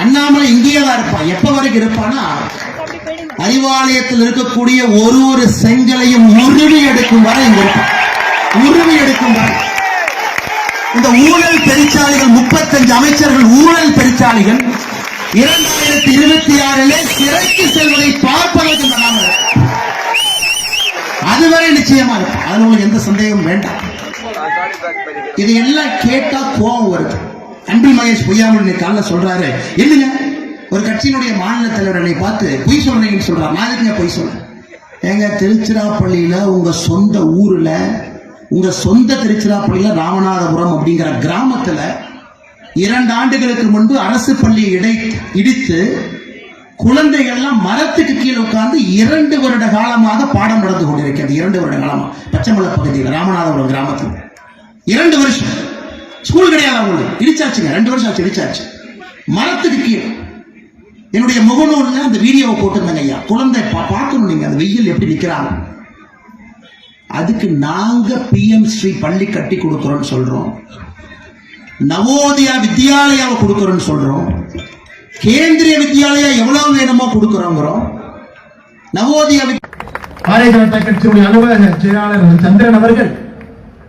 அண்ணாமலை இங்கேயே தான் இருப்பான். எப்ப வரைக்கும் இருப்பானா, அறிவாலயத்தில் இருக்கக்கூடிய ஒரு செங்கலையும் உருவி எடுக்கும் வரை இங்க இருப்பான். உருவி எடுக்கும் வரை. இந்த ஊழல் பெருச்சாளிகள் 35 அமைச்சர்கள் ஊழல் பெருச்சாளிகள் 2026 சிறைக்கு செல்வதை பார்ப்பதற்கு அதுவரை நிச்சயமா இருக்கும். அதுல உங்களுக்கு எந்த சந்தேகமும் வேண்டாம். இதையெல்லாம் கேட்டா கோபம் வருது. அன்பில் மகேஷ் பொய்யாமல் காலைல சொல்றாரு, இல்லைங்க ஒரு கட்சியினுடைய மாநில தலைவர் என்னை பார்த்து பொய் சொல்றீங்கன்னு சொல்றாரு. நான் எதுக்குங்க பொய் சொல்றேன்? எங்க திருச்சிராப்பள்ளியில உங்க சொந்த ஊர்ல, உங்க சொந்த திருச்சிராப்பள்ளியில ராமநாதபுரம் அப்படிங்கிற கிராமத்துல 2 ஆண்டுகளுக்கு முன்பு அரசு பள்ளியை இடித்து குழந்தைகள்லாம் மரத்துக்கு கீழே உட்கார்ந்து 2 வருட காலமாக பாடம் நடந்து கொண்டிருக்கிறது. 2 வருட காலமா பச்சைமலை பகுதியில் ராமநாதபுரம் கிராமத்தில் 2 வருஷம் ஸ்கூல் கிடையாது. அவங்களுக்கு இடிச்சாச்சுங்க. 2 வருஷம் ஆச்சு இடிச்சாச்சு. மரத்துக்கு கீழே என்னுடைய முகநூல்ல அந்த வீடியோவை போட்டிருந்தாங்க. ஐயா குழந்தை பார்க்கணும் நீங்க அந்த வெயில் எப்படி நிக்கிறாங்க. அதுக்கு நாங்க பிஎம் ஸ்ரீ பள்ளி கட்டி கொடுக்கிறோம் சொல்றோம், நவோதயா வித்யாலயாவை கொடுக்கிறோம் சொல்றோம், கேந்திரிய வித்யாலயா எவ்வளவு வேணுமோ கொடுக்கிறோம். நவோதயா பாரதிய ஜனதா கட்சியுடைய அலுவலக செயலாளர் சந்திரன் அவர்கள்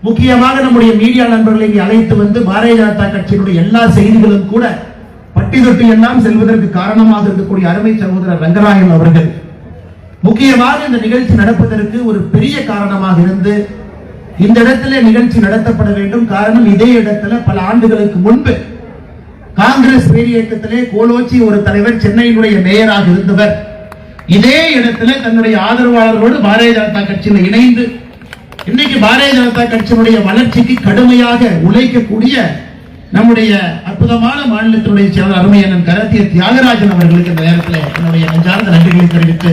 முக்கியமாக நம்முடைய மீடியா நண்பர்களை அழைத்து வந்து பாரதிய ஜனதா கட்சியினுடைய எல்லா செய்திகளும் கூட பட்டி தொட்டி எல்லாம் செல்வதற்கு காரணமாக இருக்கக்கூடிய அருமை சகோதரர் ரங்கராயன் அவர்கள் முக்கியமாக இந்த நிகழ்ச்சி நடப்பதற்கு ஒரு பெரிய காரணமாக இருந்து இந்த இடத்துல நிகழ்ச்சி நடத்தப்பட வேண்டும். காரணம், இதே இடத்துல பல ஆண்டுகளுக்கு முன்பு காங்கிரஸ் பேரியக்கத்திலே கோலோச்சி ஒரு தலைவர், சென்னையினுடைய மேயராக இருந்தவர், இதே இடத்துல தன்னுடைய ஆதரவாளர்களோடு பாரதிய ஜனதா கட்சியில் இணைந்து இன்னைக்கு பாரதிய ஜனதா கட்சியினுடைய வளர்ச்சிக்கு கடுமையாக உழைக்கக்கூடிய நம்முடைய அற்புதமான மாநிலத்தினுடைய செயலர் அருமையண்ணன் கரத்திய தியாகராஜன் அவர்களுக்கு இந்த நேரத்தில் என்னுடைய நெஞ்சார்ந்த நன்றிகளை தெரிவித்து,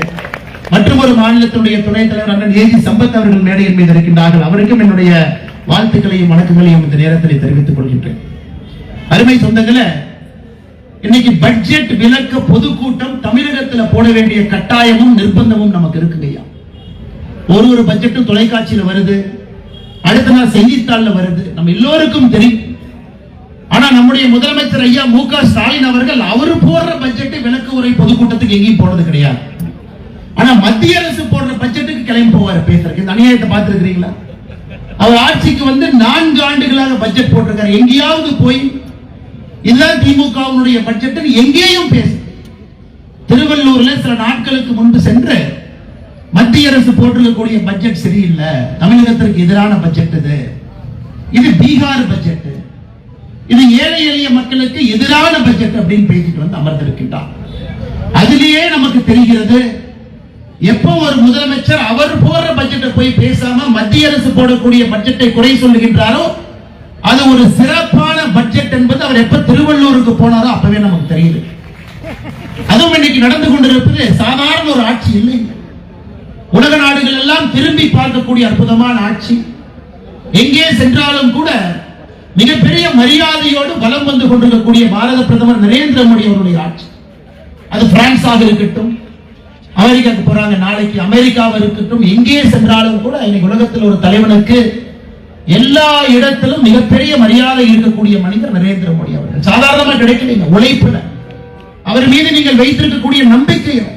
மற்றும் ஒரு மாநிலத்தினுடைய துணைத் தலைவர் அண்ணன் ஏஜி சம்பத் அவர்கள் மேடையின் மீது இருக்கின்றார்கள். அவருக்கும் என்னுடைய வாழ்த்துக்களையும் வணக்கங்களையும் இந்த நேரத்தில் தெரிவித்துக் கொள்கின்றேன். அருமை சொந்தங்களே, இன்னைக்கு பட்ஜெட் விலக்க பொதுக்கூட்டம் தமிழகத்தில் போட வேண்டிய கட்டாயமும் நிர்பந்தமும் நமக்கு இருக்குங்கய்யா. ஒரு பட்ஜெட்டும் தொலைக்காட்சியில் வருது, அடுத்த நாள் செய்தித்தாள்ல வருது, நம்ம எல்லோருக்கும் தெரியும். ஆனா நம்முடைய முதலமைச்சர் ஐயா மு.க. ஸ்டாலின் அவர்கள் அவர் போடுற பட்ஜெட் விலக்கு உரை பொதுக்கூட்டத்துக்கு எங்கேயும் போனது கிடையாது. ஆனா மத்திய அரசு போடுற பட்ஜெட்டுக்கு கிளம்பி போவார் பேசுறதுக்கு. இந்த அநியாயத்தை பார்த்திருக்கிறீங்களா? அவர் ஆட்சிக்கு வந்து 4 ஆண்டுகளாக பட்ஜெட் போட்டிருக்காரு. எங்கேயாவது போய் இதுதான் திமுகவுடைய பட்ஜெட் எங்கேயும் பேசு. திருவள்ளூர்ல சில நாட்களுக்கு முன்பு சென்று மத்திய அரசு போட்டிருக்கக்கூடிய பட்ஜெட் சரியில்லை, தமிழகத்திற்கு எதிரான பட்ஜெட் இது பீகார் பட்ஜெட், இது ஏழை எளிய மக்களுக்கு எதிரான பட்ஜெட் அப்படின்னு பேசிட்டு வந்து அமர்ந்திருக்கின்றார். அதிலேயே நமக்கு தெரிகிறது, எப்போ ஒரு முதலமைச்சர் அவர் போடுற பட்ஜெட்டை போய் பேசாம மத்திய அரசு போடக்கூடிய பட்ஜெட்டை குறை சொல்லுகின்றாரோ அது ஒரு சிறப்பான பட்ஜெட் என்பது அவர் எப்ப திருவள்ளூருக்கு போனாரோ அப்பவே நமக்கு தெரியுது. அதுவும் இன்னைக்கு நடந்து கொண்டிருப்பது சாதாரண ஒரு ஆட்சி இல்லை. உலக நாடுகள் எல்லாம் திரும்பி பார்க்கக்கூடிய அற்புதமான ஆட்சி. எங்கே சென்றாலும் கூட மிகப்பெரிய மரியாதையோடு வலம் வந்து கொண்டிருக்கக்கூடிய பாரத பிரதமர் நரேந்திர மோடி அவருடைய ஆட்சி. அது பிரான்ஸாக இருக்கட்டும், அமெரிக்காவுக்கு போறாங்க நாளைக்கு, அமெரிக்காவாக இருக்கட்டும், எங்கே சென்றாலும் கூட இன்னைக்கு உலகத்தில் ஒரு தலைவனுக்கு எல்லா இடத்திலும் மிகப்பெரிய மரியாதை இருக்கக்கூடிய மனிதர் நரேந்திர மோடி அவர்கள். சாதாரணமா கிடைக்கலைங்க, உழைப்புல அவர் மீது நீங்கள் வைத்திருக்கக்கூடிய நம்பிக்கையும்.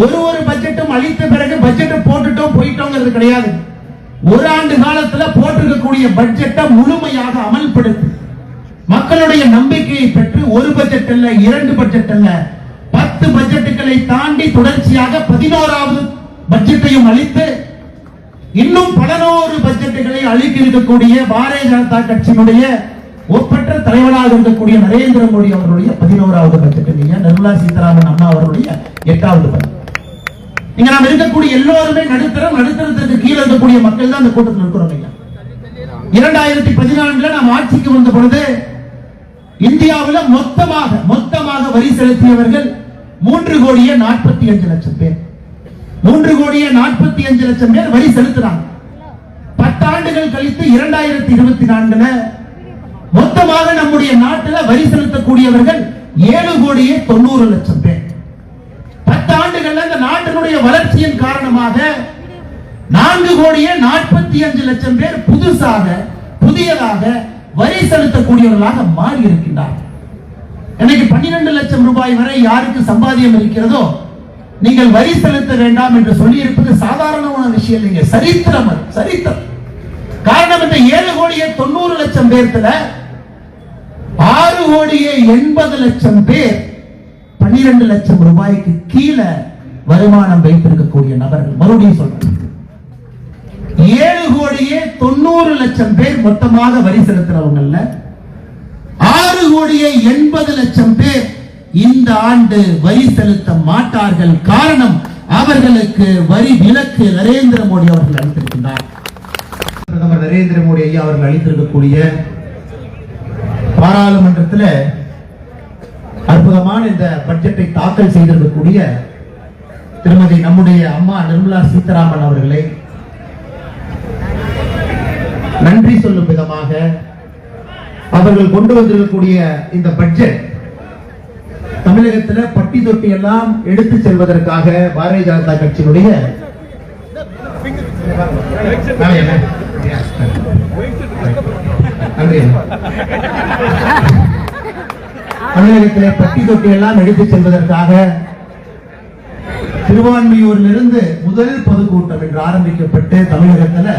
ஒரு பட்ஜெட்டும் அளித்த பிறகு பட்ஜெட்டை போட்டுட்டோம் போயிட்டோங்கிறது கிடையாது. ஒரு ஆண்டு காலத்துல போட்டிருக்கக்கூடிய பட்ஜெட்டை முழுமையாக அமல்படுத்தி மக்களுடைய நம்பிக்கையை பெற்று ஒரு பட்ஜெட் அல்ல, 2 பட்ஜெட் அல்ல, 10 பட்ஜெட்டுகளை தாண்டி தொடர்ச்சியாக 11வது பட்ஜெட்டையும் அளித்து இன்னும் 11 பட்ஜெட்டுகளை அளிக்க இருக்கக்கூடிய பாரதிய ஜனதா கட்சியினுடைய ஒப்பற்ற தலைவராக இருக்கக்கூடிய நரேந்திர மோடி அவருடைய 11வது பட்ஜெட். நிர்மலா சீதாராமன் அம்மா அவருடைய 8வது பட்ஜெட். இங்க நாம் இருக்கக்கூடிய எல்லோருமே நடுத்தரத்துக்கு கீழே இருக்கக்கூடிய மக்கள் தான் அந்த கூட்டத்தில் இருக்கிறோம். 2014 நாம் ஆட்சிக்கு வந்த பொழுது இந்தியாவில் மொத்தமாக வரி செலுத்தியவர்கள் 3,45,00,000 பேர். 3,45,00,000 பேர் வரி செலுத்தினாங்க. 10 ஆண்டுகள் கழித்து 2024 மொத்தமாக நம்முடைய நாட்டில் வரி செலுத்தக்கூடியவர்கள் 7,90,00,000 பேர். 10 ஆண்டுகள் இந்த நாட்டினுடைய வளர்ச்சியின் காரணமாக 4,45,00,000 பேர் புதியதாக வரி செலுத்தக்கூடியவர்களாக மாறி இருக்கின்றார். இன்னைக்கு 12 லட்சம் ரூபாய் வரை யாருக்கு சம்பாதியம் இருக்கிறதோ நீங்கள் வரி செலுத்த வேண்டாம் என்று சொல்லி இருப்பது சாதாரணமான விஷயம் இல்லைங்க, சரித்திரம். சரித்திரம். காரணம் இந்த 7,90,00,000 பேர்த்துல 6,80,00,000 பேர் 12 லட்சம் ரூபாய்க்கு கீழே வருமானம் வைத்திருக்கக்கூடிய நபர்கள். மறுபடியும் சொல்றேன், 7,90,00,000 பேர் மொத்தமாக வரி செலுத்துறவங்கல்ல, 6,80,00,000 பேர் இந்த ஆண்டு வரி செலுத்த மாட்டார்கள். காரணம், அவர்களுக்கு வரி விலக்கு நரேந்திர மோடி அவர்கள் அளித்திருக்கிறார். பிரதமர் நரேந்திர மோடி ஐயா அவர்கள் அளித்திருக்கக்கூடிய பாராளுமன்றத்தில் அற்புதமான இந்த பட்ஜெட்டை தாக்கல் செய்திருக்கக்கூடிய திருமதி நம்முடைய அம்மா நிர்மலா சீதாராமன் அவர்களை நன்றி சொல்லும் விதமாக அவர்கள் கொண்டு வந்திருக்கக்கூடிய இந்த பட்ஜெட் தமிழகத்தில் பட்டி தொட்டி எல்லாம் எடுத்து செல்வதற்காக பாரதிய ஜனதா கட்சியினுடைய தமிழகத்திலே பட்டி தொட்டி எல்லாம் எடுத்து செல்வதற்காக திருவான்மியூரிலிருந்து முதல் பொதுக்கூட்டம் என்று ஆரம்பிக்கப்பட்டு தமிழகத்தில்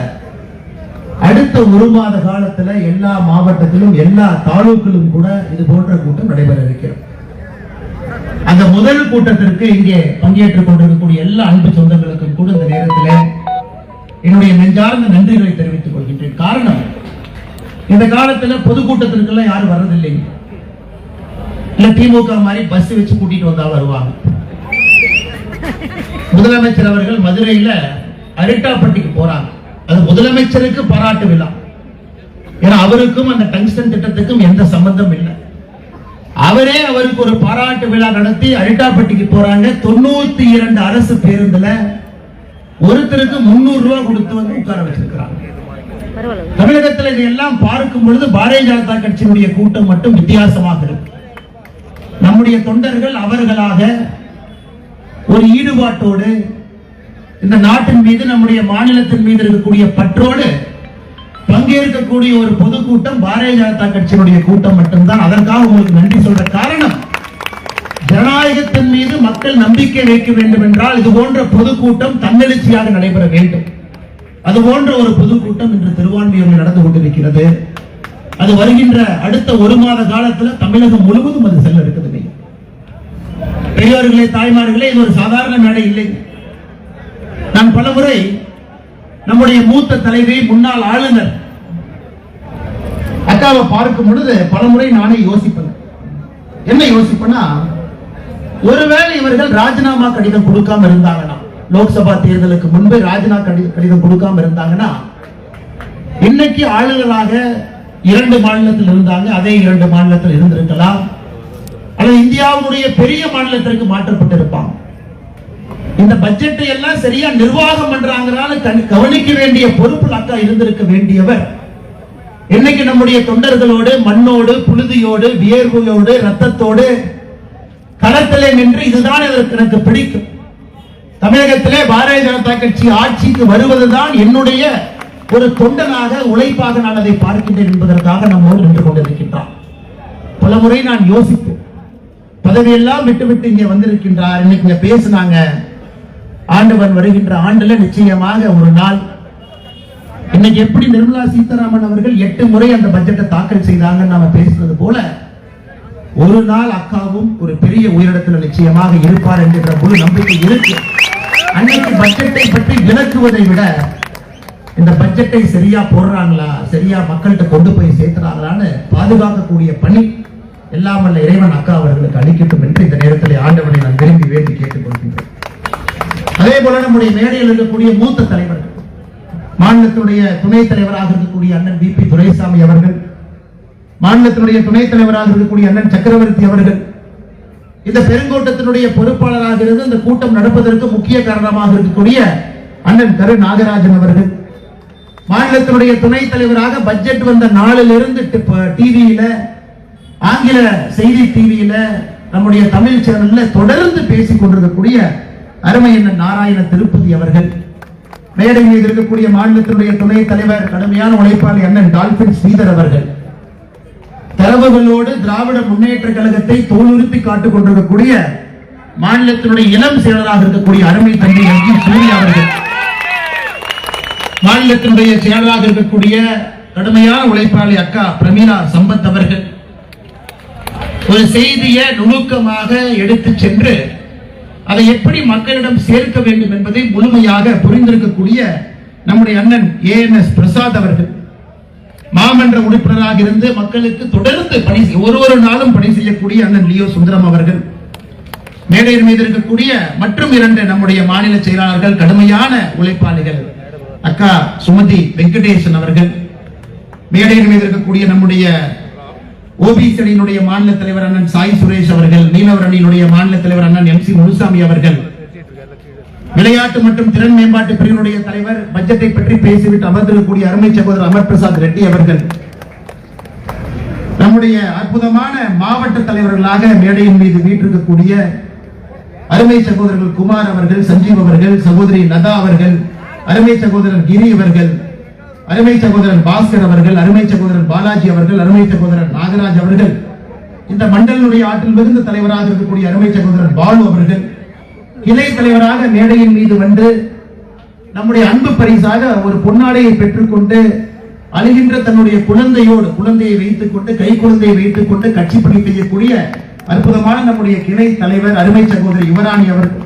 அடுத்த ஒரு மாத காலத்துல எல்லா மாவட்டத்திலும் எல்லா தாலுக்களும் கூட இது போன்ற கூட்டம் நடைபெற இருக்கிறது. அந்த முதல் கூட்டத்திற்கு இங்கே பங்கேற்றுக் கொண்டிருக்கக்கூடிய எல்லா அன்பு சொந்தங்களுக்கும் கூட இந்த நேரத்தில் என்னுடைய நெஞ்சார்ந்த நன்றிகளை தெரிவித்துக் கொள்கின்றேன். காரணம், இந்த காலத்துல பொதுக்கூட்டத்திற்கெல்லாம் யாரும் வர்றதில்லை. இல்ல திமுக மாதிரி பஸ் வச்சு கூட்டிட்டு வந்தா வருவாங்க. முதலமைச்சர் அவர்கள் மதுரையில அரிட்டாப்பட்டிக்கு போறாங்க. அது முதலமைச்சருக்கு பாராட்டு விழா. ஏன்னா அவருக்கும் அந்த டங்ஸ்டன் திட்டத்துக்கும் எந்த சம்பந்தம் இல்லை. அவரே அவருக்கு ஒரு பாராட்டு விழா நடத்தி அரிட்டாப்பட்டிக்கு போறாங்க. 92 அரசு பேருந்துல ஒருத்தருக்கு 300 ரூபாய் கொடுத்து வந்து உட்கார வச்சிருக்கிறாங்க. தமிழகத்தில் இதையெல்லாம் பார்க்கும் பொழுது பாரதிய ஜனதா கட்சியினுடைய கூட்டம் மட்டும் வித்தியாசமாக இருக்கு. நம்முடைய தொண்டர்கள் அவர்களாக ஒரு ஈடுபாட்டோடு இந்த நாட்டின் மீது நம்முடைய மாநிலத்தின் மீது இருக்கக்கூடிய பற்றோடு பங்கேற்கக்கூடிய ஒரு பொதுக்கூட்டம் பாரதிய ஜனதா கட்சியினுடைய கூட்டம் மட்டும்தான். அதற்காக உங்களுக்கு நன்றி சொல்ற காரணம், ஜனநாயகத்தின் மீது மக்கள் நம்பிக்கை வைக்க வேண்டும் என்றால் இது போன்ற பொதுக்கூட்டம் தன்னெழுச்சியாக நடைபெற வேண்டும். அது போன்ற ஒரு பொதுக்கூட்டம் இன்று திருவான்மியூரில் நடந்து கொண்டிருக்கிறது. அது வருகின்ற அடுத்த ஒரு மாத காலத்தில் தமிழகம் முழுவதும் அது செல்ல இருக்குது. பெரியோர்களே, தாய்மார்களே, இது ஒரு சாதாரண மேடை இல்லை. நான் பலமுறை நம்முடைய மூத்த தலைவி முன்னாள் ஆளுநர் அக்காவை பார்க்கும் பொழுது பலமுறை நானே யோசிப்பேன். என்ன யோசிப்பேன்னா, ஒருவேளை இவர்கள் ராஜினாமா கடிதம் கொடுக்காம இருந்தாங்கன்னா, லோக்சபா தேர்தலுக்கு முன்பு ராஜினாமா கடிதம் கொடுக்காம இருந்தாங்கன்னா, இன்னைக்கு ஆளுநராக 2 மாநிலத்தில் இருந்தாங்க, அதே 2 மாநிலத்தில் இருந்திருக்கலாம், அல்லது இந்தியாவுடைய பெரிய மாநிலத்திற்கு மாற்றப்பட்டிருப்பாங்க. இந்த பட்ஜெட்டை எல்லாம் சரியா நிர்வாகம் பண்றாங்கனால கவனிக்க வேண்டிய பொறுப்பு அக்கா இருந்திருக்க வேண்டியவர் இன்னைக்கு நம்முடைய தொண்டர்களோடு மண்ணோடு புழுதியோடு வியர்வையோடு ரத்தத்தோடு களத்திலே நின்று இதுதான் எனக்கு பிடிக்கும், தமிழகத்திலே பாரதிய ஜனதா கட்சி ஆட்சிக்கு வருவதுதான் என்னுடைய ஒரு தொண்டனாக உழைப்பாக நான் அதை பார்க்கின்றேன் என்பதற்காக நம்மோடு நின்று கொண்டிருக்கின்றார். பல முறை நான் யோசிப்பேன், பதவியெல்லாம் விட்டு இங்கே வந்திருக்கின்றார், இன்னைக்கு இங்க பேசினாங்க, ஆண்டவன் வருகின்ற ஆண்டுல நிச்சயமாக ஒரு நாள் இன்னைக்கு எப்படி நிர்மலா சீதாராமன் அவர்கள் 8 முறை அந்த பட்ஜெட்டை தாக்கல் செய்தாங்க நாம பேசுறது போல ஒரு நாள் அக்காவும் ஒரு பெரிய உயரிடத்தில் நிச்சயமாக இருப்பார் என்கின்ற முழு நம்பிக்கை இருக்கு. அன்னைக்கு பட்ஜெட்டை பற்றி விளக்குவதை விட இந்த பட்ஜெட்டை சரியா போடுறாங்களா, சரியா மக்கள்கிட்ட கொண்டு போய் சேர்த்துறாங்களான்னு பாதுகாக்கக்கூடிய பணி எல்லாம் வல்ல இறைவன் அக்கா அவர்களுக்கு அளிக்கட்டும் என்று இந்த நேரத்தில் ஆண்டவனை நான் விரும்பி வேண்டி கேட்டுக் கொள்கின்றேன். அதே போல நம்முடைய மேடையில் இருக்கக்கூடிய மூத்த தலைவர்கள், மாநிலத்தினுடைய துணைத் தலைவராக இருக்கக்கூடிய அண்ணன் VP துரைசாமி அவர்கள், மாநிலத்தினுடைய துணைத் தலைவராக இருக்கக்கூடிய அண்ணன் சக்கரவர்த்தி அவர்கள், இந்த பெருங்கூட்டத்தினுடைய பொறுப்பாளராக இருந்து இந்த கூட்டம் நடப்பதற்கு முக்கிய காரணமாக இருக்கக்கூடிய அண்ணன் கரு நாகராஜன் அவர்கள், மாநிலத்தினுடைய துணைத் தலைவராக பட்ஜெட் வந்த நாளிலிருந்து டிவியில, ஆங்கில செய்தி டிவியில, நம்முடைய தமிழ் சேனல்ல தொடர்ந்து பேசிக் கொண்டிருக்கக்கூடிய அருமை அண்ணன் நாராயண திருப்பதி அவர்கள், மேடை மீது இருக்கக்கூடிய மாநிலத்தினுடைய துணைத் தலைவர் கடுமையான உழைப்பாளி அண்ணன் டால்பின் ஸ்ரீதர் அவர்கள், தரவுகளோடு திராவிட முன்னேற்ற கழகத்தை தோலுறுத்தி காட்டுக் கொண்டிருக்கக்கூடிய மாநிலத்தினுடைய இளம் செயலராக இருக்கக்கூடிய அருமை தம்பி எம் ஜி சூர்யா அவர்கள், மாநிலத்தினுடைய செயலராக இருக்கக்கூடிய கடுமையான உழைப்பாளி அக்கா பிரமீளா சம்பத் அவர்கள் ஒரு செய்தியை நுணுக்கமாக எடுத்து சென்று அதை எப்படி மக்களிடம் சேர்க்க வேண்டும் என்பதை முழுமையாக புரிந்திருக்கக்கூடிய நம்முடைய அண்ணன் ANS பிரசாத் அவர்கள், மாமன்ற உறுப்பினராக இருந்து மக்களுக்கு தொடர்ந்து பணி ஒரு நாளும் பணி செய்யக்கூடிய அண்ணன் லியோ சுந்தரம் அவர்கள், மேடையின் மீது இருக்கக்கூடிய மற்றும் 2 நம்முடைய மாநில செயலாளர்கள் கடுமையான உழைப்பாளிகள் அக்கா சுமதி வெங்கடேசன் அவர்கள், மேடையின் மீது இருக்கக்கூடிய நம்முடைய ஓபிசி அணியினுடைய மாநில தலைவர் அண்ணன் சாய் சுரேஷ் அவர்கள், மீனவர் அணியினுடைய மாநில தலைவர் அண்ணன் MC முனுசாமி அவர்கள், விளையாட்டு மற்றும் திறன் மேம்பாட்டு பிரிவினுடைய தலைவர் பட்ஜெட்டை பற்றி பேசிவிட்டு அமர்ந்திருக்கக்கூடிய அருமை சகோதரர் அமர் பிரசாத் ரெட்டி அவர்கள், நம்முடைய அற்புதமான மாவட்ட தலைவர்களாக மேடையின் மீது வீற்றிருக்கக்கூடிய அருமை சகோதரர்கள் குமார் அவர்கள், சஞ்சீவ் அவர்கள், சகோதரி லதா அவர்கள், அருமை சகோதரர் கிரி அவர்கள், அருமை சகோதரர் பாஸ்கர் அவர்கள், அருமை சகோதரர் பாலாஜி அவர்கள், அருமை சகோதரர் நாகராஜ் அவர்கள், இந்த மண்டலனுடைய ஆற்றல் மிகுந்த தலைவராக இருக்கக்கூடிய அருமை சகோதரர் பாலு அவர்கள், இணை தலைவராக மேடையின் மீது வந்து நம்முடைய அன்பு பரிசாக ஒரு பொன்னாடையை பெற்றுக்கொண்டு அழுகின்ற தன்னுடைய குழந்தையை வைத்துக் கொண்டு கை குழந்தையை வைத்துக் கொண்டு கட்சி பணி செய்யக்கூடிய அற்புதமான நம்முடைய கிளை தலைவர் அருமை சகோதரி யுவராணி அவர்கள்,